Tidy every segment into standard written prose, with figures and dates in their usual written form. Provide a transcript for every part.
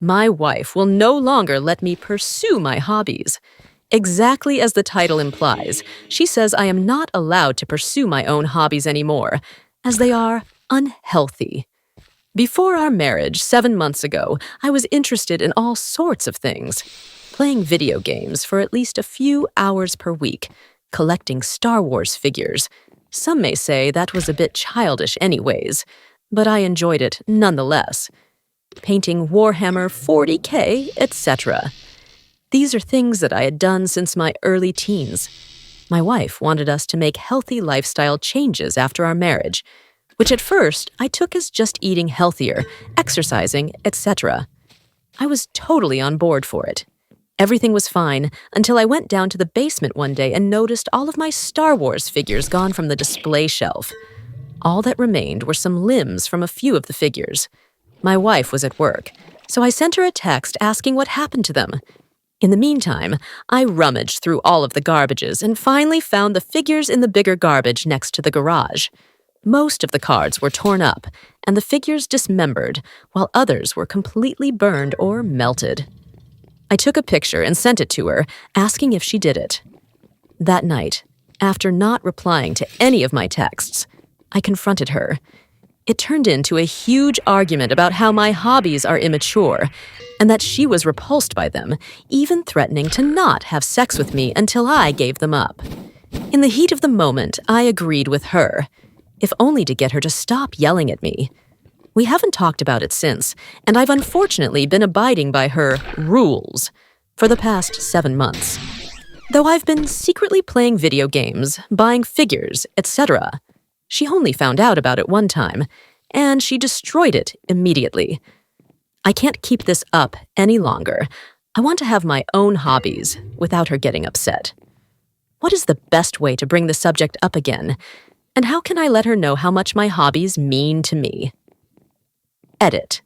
My wife will no longer let me pursue my hobbies. Exactly as the title implies, she says I am not allowed to pursue my own hobbies anymore, as they are unhealthy. Before our marriage, 7 months ago, I was interested in all sorts of things. Playing video games for at least a few hours per week, collecting Star Wars figures. Some may say that was a bit childish anyways, but I enjoyed it nonetheless. Painting Warhammer 40K, etc. These are things that I had done since my early teens. My wife wanted us to make healthy lifestyle changes after our marriage, which at first I took as just eating healthier, exercising, etc. I was totally on board for it. Everything was fine until I went down to the basement one day and noticed all of my Star Wars figures gone from the display shelf. All that remained were some limbs from a few of the figures. My wife was at work, so I sent her a text asking what happened to them. In the meantime, I rummaged through all of the garbages and finally found the figures in the bigger garbage next to the garage. Most of the cards were torn up and the figures dismembered, while others were completely burned or melted. I took a picture and sent it to her, asking if she did it. That night, after not replying to any of my texts, I confronted her. It turned into a huge argument about how my hobbies are immature and that she was repulsed by them, even threatening to not have sex with me until I gave them up. In the heat of the moment, I agreed with her, if only to get her to stop yelling at me. We haven't talked about it since, and I've unfortunately been abiding by her rules for the past 7 months. Though I've been secretly playing video games, buying figures, etc., she only found out about it one time, and she destroyed it immediately. I can't keep this up any longer. I want to have my own hobbies without her getting upset. What is the best way to bring the subject up again? And how can I let her know how much my hobbies mean to me? Edit.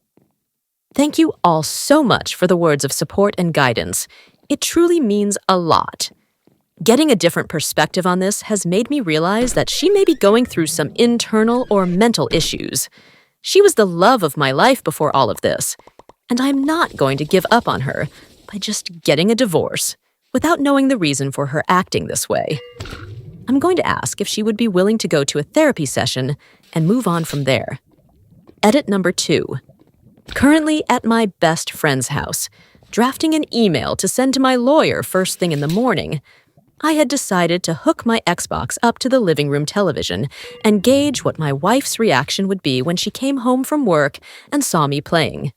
Thank you all so much for the words of support and guidance. It truly means a lot. Getting a different perspective on this has made me realize that she may be going through some internal or mental issues. She was the love of my life before all of this, and I'm not going to give up on her by just getting a divorce without knowing the reason for her acting this way. I'm going to ask if she would be willing to go to a therapy session and move on from there. Edit number 2. Currently at my best friend's house, drafting an email to send to my lawyer first thing in the morning, I had decided to hook my Xbox up to the living room television and gauge what my wife's reaction would be when she came home from work and saw me playing.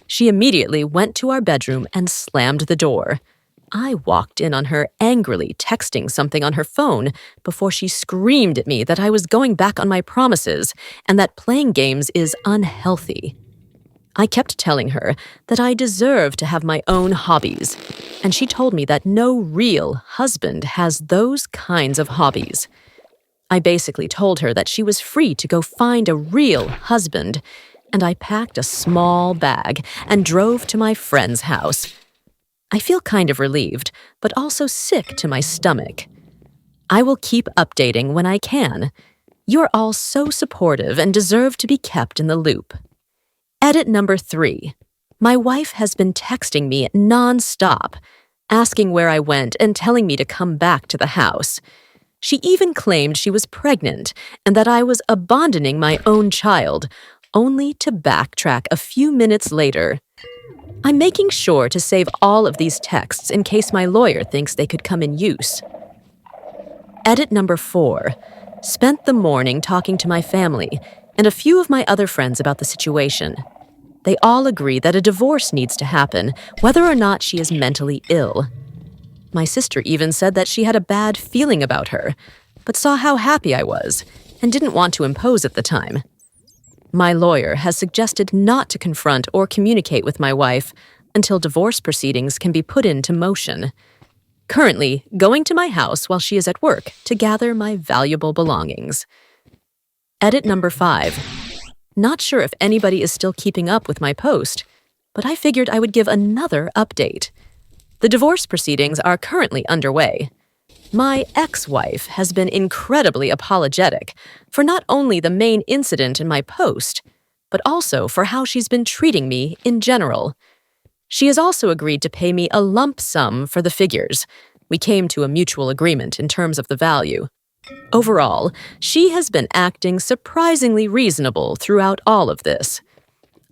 She immediately went to our bedroom and slammed the door. I walked in on her angrily texting something on her phone before she screamed at me that I was going back on my promises and that playing games is unhealthy. I kept telling her that I deserve to have my own hobbies, and she told me that no real husband has those kinds of hobbies. I basically told her that she was free to go find a real husband, and I packed a small bag and drove to my friend's house. I feel kind of relieved, but also sick to my stomach. I will keep updating when I can. You're all so supportive and deserve to be kept in the loop. Edit number 3. My wife has been texting me non-stop, asking where I went and telling me to come back to the house. She even claimed she was pregnant and that I was abandoning my own child, only to backtrack a few minutes later. I'm making sure to save all of these texts in case my lawyer thinks they could come in use. Edit number 4. Spent the morning talking to my family and a few of my other friends about the situation. They all agree that a divorce needs to happen, whether or not she is mentally ill. My sister even said that she had a bad feeling about her, but saw how happy I was and didn't want to impose at the time. My lawyer has suggested not to confront or communicate with my wife until divorce proceedings can be put into motion. Currently, going to my house while she is at work to gather my valuable belongings. Edit number 5. Not sure if anybody is still keeping up with my post, but I figured I would give another update. The divorce proceedings are currently underway. My ex-wife has been incredibly apologetic for not only the main incident in my post, but also for how she's been treating me in general. She has also agreed to pay me a lump sum for the figures. We came to a mutual agreement in terms of the value. Overall, she has been acting surprisingly reasonable throughout all of this.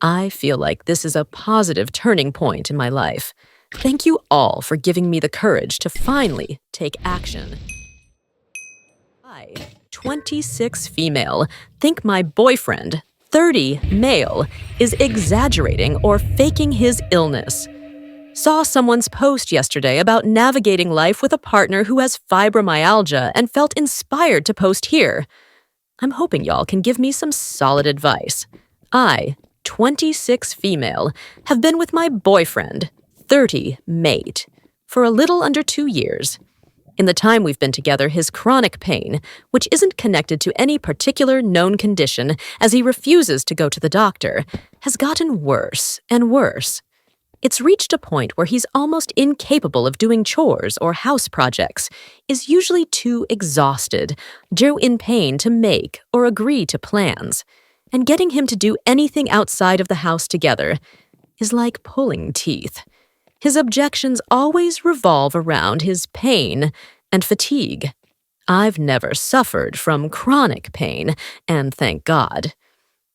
I feel like this is a positive turning point in my life. Thank you all for giving me the courage to finally take action. I, 26 female, think my boyfriend, 30 male, is exaggerating or faking his illness. Saw someone's post yesterday about navigating life with a partner who has fibromyalgia and felt inspired to post here. I'm hoping y'all can give me some solid advice. I, 26 female, have been with my boyfriend, 30 mate, for a little under 2 years. In the time we've been together, his chronic pain, which isn't connected to any particular known condition as he refuses to go to the doctor, has gotten worse and worse. It's reached a point where he's almost incapable of doing chores or house projects, is usually too exhausted, due in pain to make or agree to plans, and getting him to do anything outside of the house together is like pulling teeth. His objections always revolve around his pain and fatigue. I've never suffered from chronic pain, and thank God.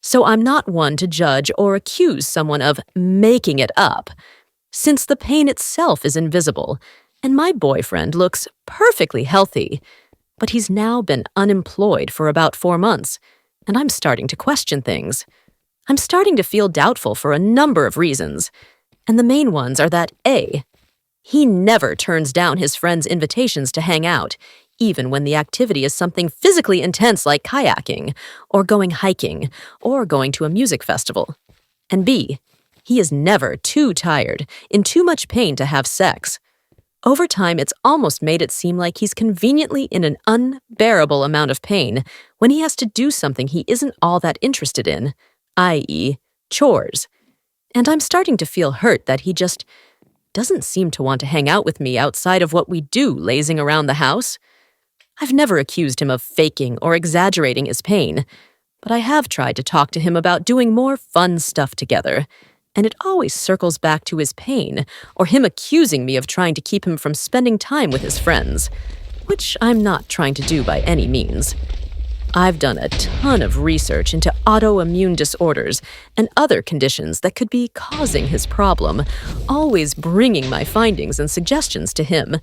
So I'm not one to judge or accuse someone of making it up, since the pain itself is invisible, and my boyfriend looks perfectly healthy. But he's now been unemployed for about 4 months, and I'm starting to question things. I'm starting to feel doubtful for a number of reasons. And the main ones are that A, he never turns down his friends' invitations to hang out, even when the activity is something physically intense like kayaking, or going hiking, or going to a music festival. And B, he is never too tired, in too much pain to have sex. Over time, it's almost made it seem like he's conveniently in an unbearable amount of pain when he has to do something he isn't all that interested in, i.e., chores. And I'm starting to feel hurt that he just doesn't seem to want to hang out with me outside of what we do lazing around the house. I've never accused him of faking or exaggerating his pain, but I have tried to talk to him about doing more fun stuff together, and it always circles back to his pain or him accusing me of trying to keep him from spending time with his friends, which I'm not trying to do by any means. I've done a ton of research into autoimmune disorders and other conditions that could be causing his problem, always bringing my findings and suggestions to him.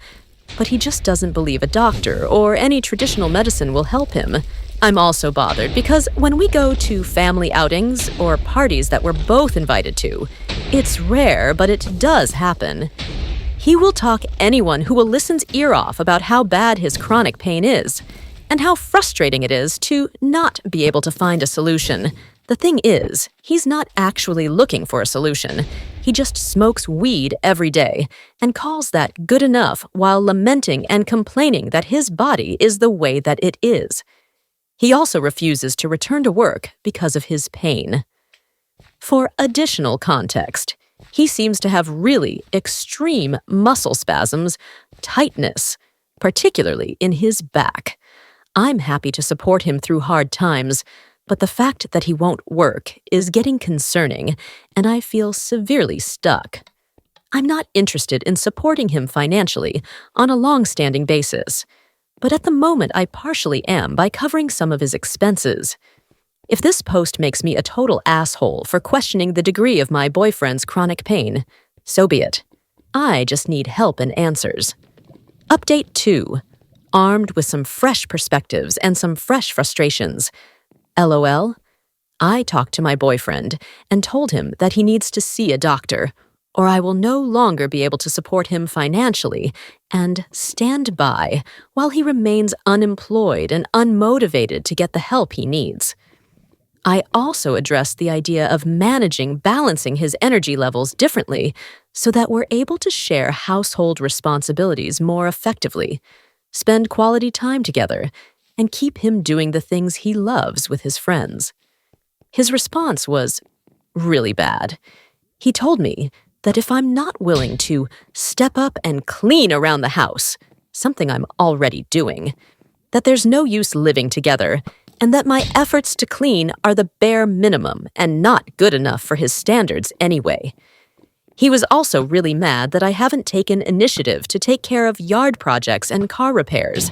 But he just doesn't believe a doctor or any traditional medicine will help him. I'm also bothered because when we go to family outings or parties that we're both invited to, it's rare, but it does happen. He will talk anyone who will listen's ear off about how bad his chronic pain is, and how frustrating it is to not be able to find a solution. The thing is, he's not actually looking for a solution. He just smokes weed every day and calls that good enough while lamenting and complaining that his body is the way that it is. He also refuses to return to work because of his pain. For additional context, he seems to have really extreme muscle spasms, tightness, particularly in his back. I'm happy to support him through hard times, but the fact that he won't work is getting concerning, and I feel severely stuck. I'm not interested in supporting him financially on a long-standing basis, but at the moment I partially am by covering some of his expenses. If this post makes me a total asshole for questioning the degree of my boyfriend's chronic pain, so be it. I just need help and answers. Update 2. Armed with some fresh perspectives and some fresh frustrations. LOL. I talked to my boyfriend and told him that he needs to see a doctor, or I will no longer be able to support him financially and stand by while he remains unemployed and unmotivated to get the help he needs. I also addressed the idea of balancing his energy levels differently so that we're able to share household responsibilities more effectively, spend quality time together, and keep him doing the things he loves with his friends. His response was really bad. He told me that if I'm not willing to step up and clean around the house, something I'm already doing, that there's no use living together, and that my efforts to clean are the bare minimum and not good enough for his standards anyway. He was also really mad that I haven't taken initiative to take care of yard projects and car repairs.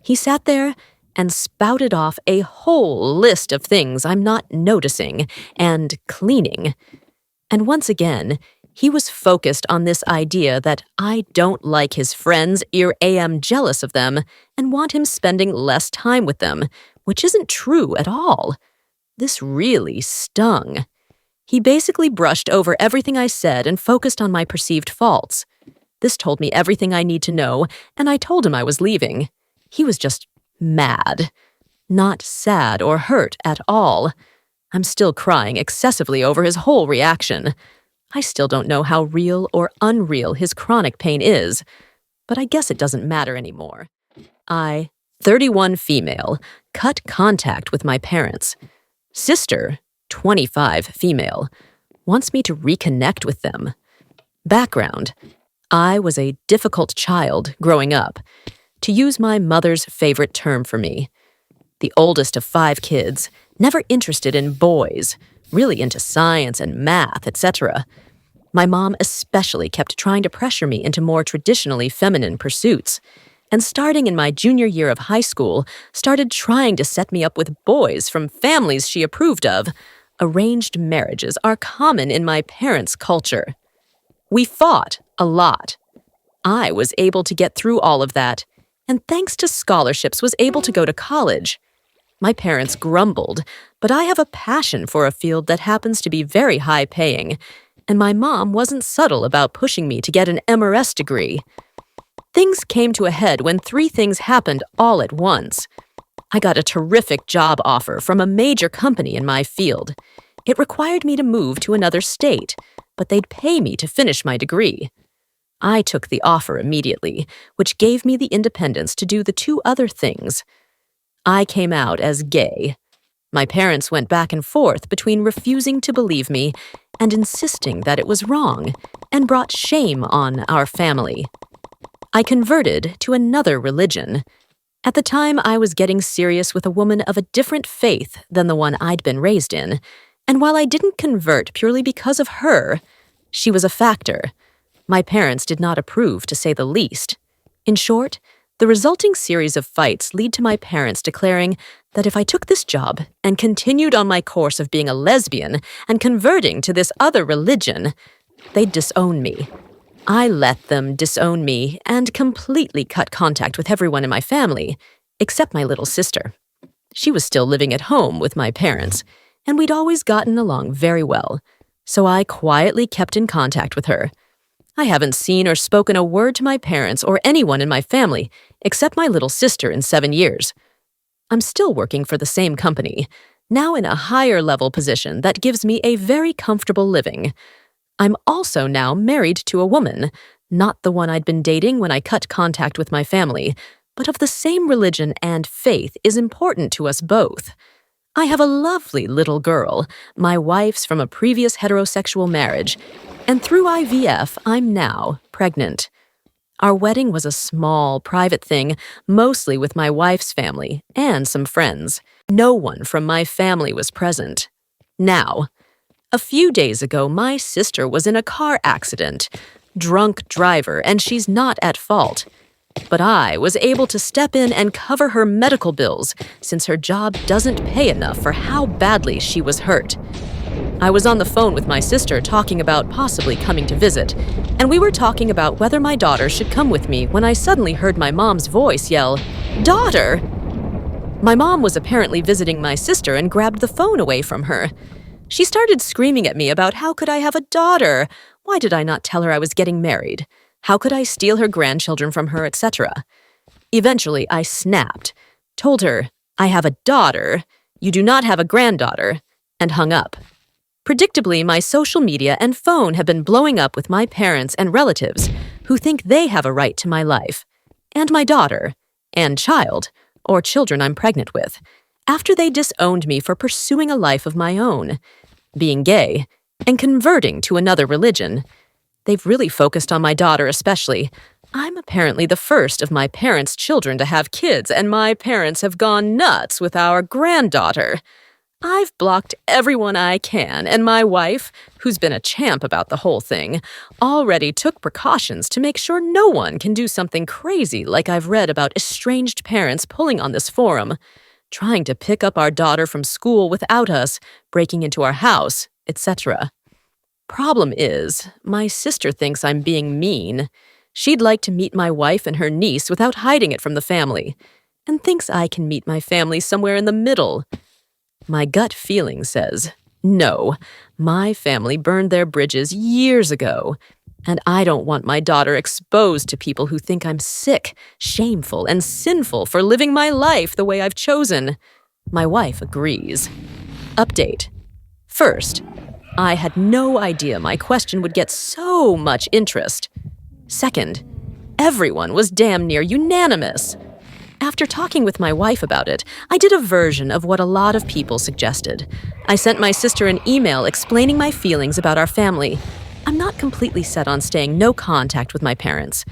He sat there and spouted off a whole list of things I'm not noticing and cleaning. And once again, he was focused on this idea that I don't like his friends, am jealous of them, and want him spending less time with them, which isn't true at all. This really stung. He basically brushed over everything I said and focused on my perceived faults. This told me everything I need to know, and I told him I was leaving. He was just mad. Not sad or hurt at all. I'm still crying excessively over his whole reaction. I still don't know how real or unreal his chronic pain is, but I guess it doesn't matter anymore. I, 31 female, cut contact with my parents. Sister, 25 female, wants me to reconnect with them. Background: I was a difficult child growing up, to use my mother's favorite term for me. The oldest of 5 kids, never interested in boys, really into science and math, etc. My mom especially kept trying to pressure me into more traditionally feminine pursuits, and starting in my junior year of high school, started trying to set me up with boys from families she approved of. Arranged marriages are common in my parents' culture. We fought a lot. I was able to get through all of that, and thanks to scholarships was able to go to college. My parents grumbled, but I have a passion for a field that happens to be very high-paying, and my mom wasn't subtle about pushing me to get an MRS degree. Things came to a head when 3 things happened all at once. I got a terrific job offer from a major company in my field. It required me to move to another state, but they'd pay me to finish my degree. I took the offer immediately, which gave me the independence to do the 2 other things. I came out as gay. My parents went back and forth between refusing to believe me and insisting that it was wrong, and brought shame on our family. I converted to another religion. At the time, I was getting serious with a woman of a different faith than the one I'd been raised in, and while I didn't convert purely because of her, she was a factor. My parents did not approve, to say the least. In short, the resulting series of fights lead to my parents declaring that if I took this job and continued on my course of being a lesbian and converting to this other religion, they'd disown me. I let them disown me and completely cut contact with everyone in my family, except my little sister. She was still living at home with my parents, and we'd always gotten along very well, so I quietly kept in contact with her. I haven't seen or spoken a word to my parents or anyone in my family, except my little sister, in 7 years. I'm still working for the same company, now in a higher level position that gives me a very comfortable living. I'm also now married to a woman, not the one I'd been dating when I cut contact with my family, but of the same religion, and faith is important to us both. I have a lovely little girl, my wife's from a previous heterosexual marriage, and through IVF, I'm now pregnant. Our wedding was a small, private thing, mostly with my wife's family and some friends. No one from my family was present. Now, a few days ago, my sister was in a car accident. Drunk driver, and she's not at fault. But I was able to step in and cover her medical bills, since her job doesn't pay enough for how badly she was hurt. I was on the phone with my sister talking about possibly coming to visit, and we were talking about whether my daughter should come with me when I suddenly heard my mom's voice yell, "Daughter!" My mom was apparently visiting my sister and grabbed the phone away from her. She started screaming at me about how could I have a daughter? Why did I not tell her I was getting married? How could I steal her grandchildren from her, etc.? Eventually, I snapped, told her, "I have a daughter, you do not have a granddaughter," and hung up. Predictably, my social media and phone have been blowing up with my parents and relatives who think they have a right to my life, and my daughter, and child, or children I'm pregnant with, after they disowned me for pursuing a life of my own, being gay, and converting to another religion. They've really focused on my daughter especially. I'm apparently the first of my parents' children to have kids, and my parents have gone nuts with our granddaughter. I've blocked everyone I can, and my wife, who's been a champ about the whole thing, already took precautions to make sure no one can do something crazy like I've read about estranged parents pulling on this forum, trying to pick up our daughter from school without us, breaking into our house, etc. Problem is, my sister thinks I'm being mean. She'd like to meet my wife and her niece without hiding it from the family, and thinks I can meet my family somewhere in the middle. My gut feeling says, no, my family burned their bridges years ago, and I don't want my daughter exposed to people who think I'm sick, shameful, and sinful for living my life the way I've chosen. My wife agrees. Update. First, I had no idea my question would get so much interest. Second, everyone was damn near unanimous. After talking with my wife about it, I did a version of what a lot of people suggested. I sent my sister an email explaining my feelings about our family. I'm not completely set on staying no contact with my parents,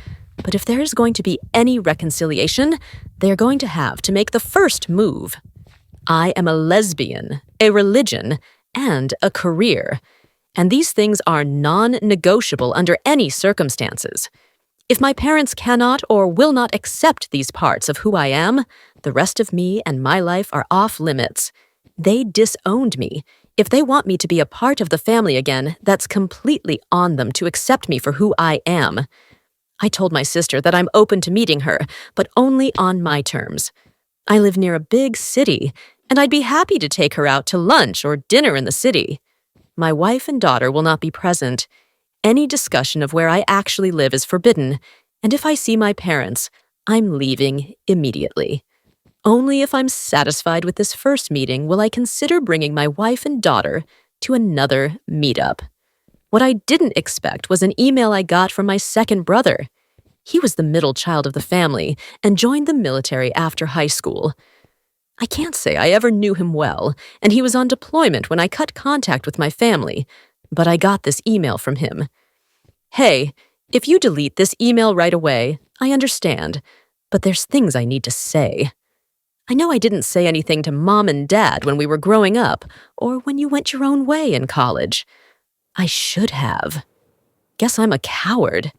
but if there is going to be any reconciliation, they are going to have to make the first move. I am a lesbian, a religion, and a career, and these things are non-negotiable under any circumstances. If my parents cannot or will not accept these parts of who I am, the rest of me and my life are off limits. They disowned me. If they want me to be a part of the family again, that's completely on them to accept me for who I am. I told my sister that I'm open to meeting her, but only on my terms. I live near a big city, and I'd be happy to take her out to lunch or dinner in the city. My wife and daughter will not be present. Any discussion of where I actually live is forbidden, and if I see my parents, I'm leaving immediately. Only if I'm satisfied with this first meeting will I consider bringing my wife and daughter to another meetup. What I didn't expect was an email I got from my second brother. He was the middle child of the family and joined the military after high school. I can't say I ever knew him well, and he was on deployment when I cut contact with my family, but I got this email from him. Hey, if you delete this email right away, I understand, but there's things I need to say. I know I didn't say anything to Mom and Dad when we were growing up, or when you went your own way in college. I should have. Guess I'm a coward.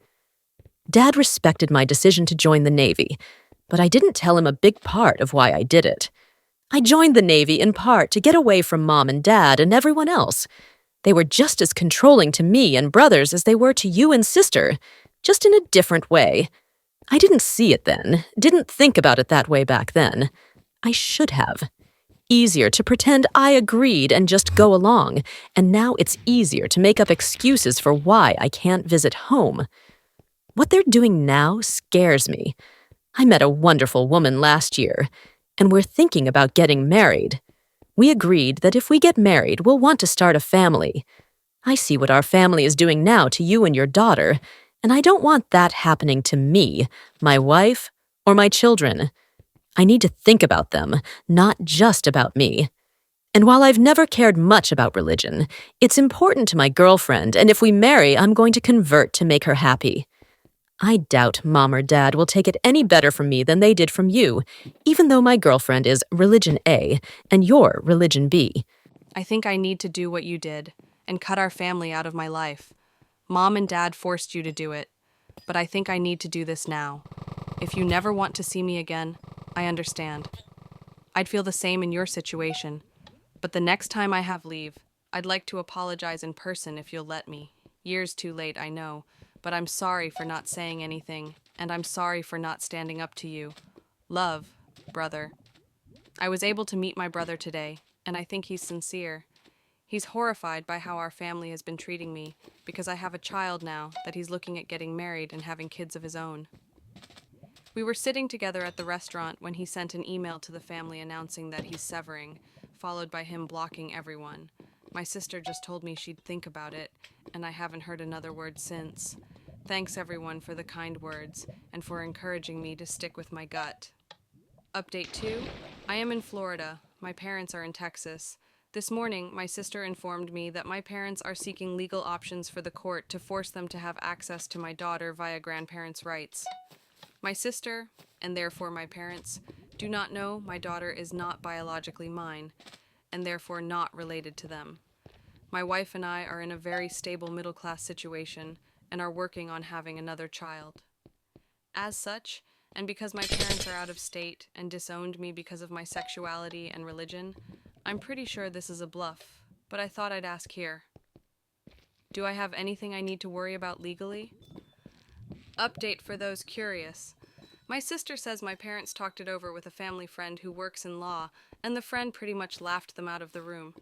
Dad respected my decision to join the Navy, but I didn't tell him a big part of why I did it. I joined the Navy in part to get away from Mom and Dad and everyone else. They were just as controlling to me and brothers as they were to you and sister, just in a different way. I didn't see it then, didn't think about it that way back then. I should have. Easier to pretend I agreed and just go along, and now it's easier to make up excuses for why I can't visit home. What they're doing now scares me. I met a wonderful woman last year, and we're thinking about getting married. We agreed that if we get married, we'll want to start a family. I see what our family is doing now to you and your daughter, and I don't want that happening to me, my wife, or my children. I need to think about them, not just about me. And while I've never cared much about religion, it's important to my girlfriend, and if we marry, I'm going to convert to make her happy. I doubt Mom or Dad will take it any better from me than they did from you, even though my girlfriend is religion A and you're religion B. I think I need to do what you did and cut our family out of my life. Mom and Dad forced you to do it, but I think I need to do this now. If you never want to see me again, I understand. I'd feel the same in your situation, but the next time I have leave, I'd like to apologize in person if you'll let me. Years too late, I know, but I'm sorry for not saying anything, and I'm sorry for not standing up to you. Love, brother. I was able to meet my brother today, and I think he's sincere. He's horrified by how our family has been treating me, because I have a child now that he's looking at getting married and having kids of his own. We were sitting together at the restaurant when he sent an email to the family announcing that he's severing, followed by him blocking everyone. My sister just told me she'd think about it, and I haven't heard another word since. Thanks everyone for the kind words and for encouraging me to stick with my gut. Update 2. I am in Florida. My parents are in Texas. This morning, my sister informed me that my parents are seeking legal options for the court to force them to have access to my daughter via grandparents' rights. My sister, and therefore my parents, do not know my daughter is not biologically mine, and therefore not related to them. My wife and I are in a very stable middle-class situation and are working on having another child. As such, and because my parents are out of state and disowned me because of my sexuality and religion, I'm pretty sure this is a bluff, but I thought I'd ask here. Do I have anything I need to worry about legally? Update for those curious. My sister says my parents talked it over with a family friend who works in law, and the friend pretty much laughed them out of the room.